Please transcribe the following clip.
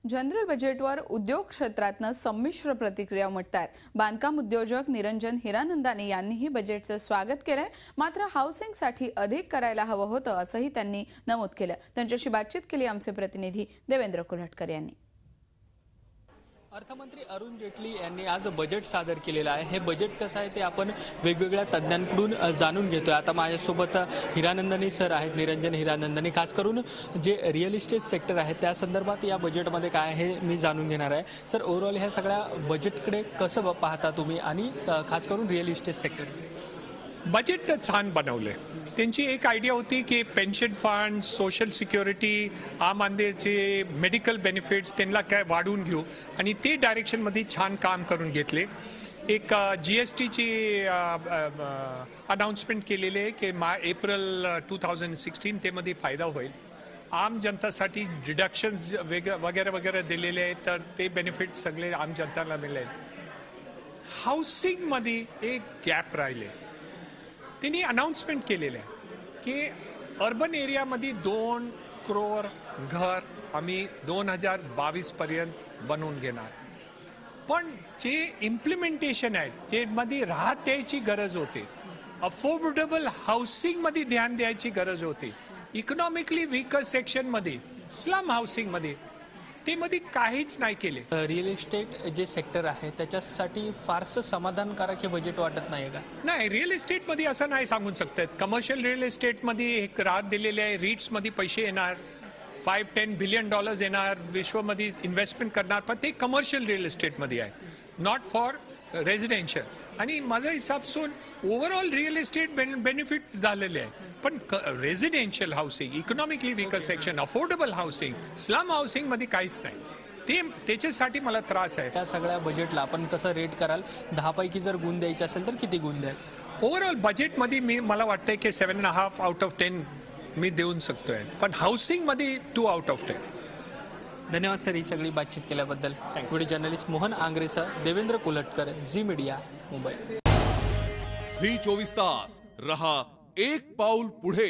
General बजेटवर उद्योग क्षेत्रातनं संमिश्र प्रतिक्रिया उमटतायत। बांधकाम उद्योजक निरंजन हिरानंदानी यांनीही बजेटचं स्वागत केलंय, मात्र हाऊसिंगसाठी अधिक करायला हवं होतं असंही त्यांनी नमूद केलं। त्यांच्याशी बातचीत केली आमचे प्रतिनिधी देवेंद्र कुल्हटकर यांनी। अर्थमंत्री अरुण जेटली यांनी आज बजेट सादर केलेलं आहे। हे बजेट कसं आहे ते आपण वेगवेगळ्या तज्ञांकडून जाणून घेतोय। आता माझ्यासोबत हिरानंदानी सर आहेत, निरंजन हिरानंदानी। खास करून जे रिअल इस्टेट सेक्टर आहे त्या संदर्भात या बजेटमध्ये काय आहे मी जाणून घेणार आहे। सर, ओव्हरऑल ह्या सगळ्या बजेटकडे कसं पाहता तुम्ही आणि खास करून रिअल इस्टेट सेक्टर? बजेट तर छान बनवले। त्यांची एक आयडिया होती की पेन्शन फंड, सोशल सिक्युरिटी, आम आदमीचे मेडिकल बेनिफिट्स त्यांना काय वाढवून घेऊ आणि ते डायरेक्शनमध्ये छान काम करून घेतले। एक जीएसटीची अनाउन्समेंट केलेली आहे की एप्रिल 2016 त्यामध्ये फायदा होईल। आम जनतासाठी डिडक्शन्स वगैरे वगैरे दिलेले आहेत, तर ते बेनिफिट सगळे आम जनताला मिळेल। हाऊसिंगमध्ये एक गॅप राहिले। त्यांनी अनाउन्समेंट केलेलं आहे की अर्बन एरियामध्ये 2 करोड घर आम्ही 2022 पर्यंत बनवून घेणार, पण जे इम्प्लिमेंटेशन आहे जे मध्ये राहत द्यायची गरज होती, अफोर्डेबल हाऊसिंग मध्ये ध्यान द्यायची गरज होती, इकॉनॉमिकली वीकर सेक्शन मध्ये, स्लम हाऊसिंग मध्ये ते मध्ये काहीच नाही केले। रिअल इस्टेट जे सेक्टर आहे त्याच्यासाठी फारसं समाधानकारक हे बजेट वाटत नाही का? नाही, रिअल इस्टेट मध्ये असं नाही सांगू शकतात। कमर्शियल रिअल इस्टेट मध्ये एक राहत दिलेले आहे, रीट्स मध्ये पैसे येणार, 5-10 बिलियन डॉलर्स येणार, विश्वमध्ये इन्व्हेस्टमेंट करणार, पण ते कमर्शियल रिअल इस्टेट मध्ये आहे, नॉट फॉर रेसिडेन्शियल। आणि माझा हिसाबसून ओव्हरऑल रिअल इस्टेट बेनिफिट झालेले आहे, पण residential housing, economically weaker section, affordable housing, slum housing मध्ये काहीच नाही। त्याच्यासाठी मला त्रास आहे। त्या सगळ्या बजेटला आपण कसं रेट कराल? 10 पैकी जर गुण द्यायचे असेल तर किती गुण द्याल? ओव्हरऑल बजेटमध्ये मला वाटतंय की 7.5 आउट ऑफ 10 मी देऊ शकतोय, पण हाऊसिंग मध्ये 2 आउट ऑफ 10। धन्यवाद सर, ही सगळी बातचीत केल्याबद्दल। व्हिडिओ जर्नलिस्ट मोहन आंग्रेसह Devendra Kulhatkar, Zee media, Mumbai. Zee 24 तास रहा एक पाऊल पुढे।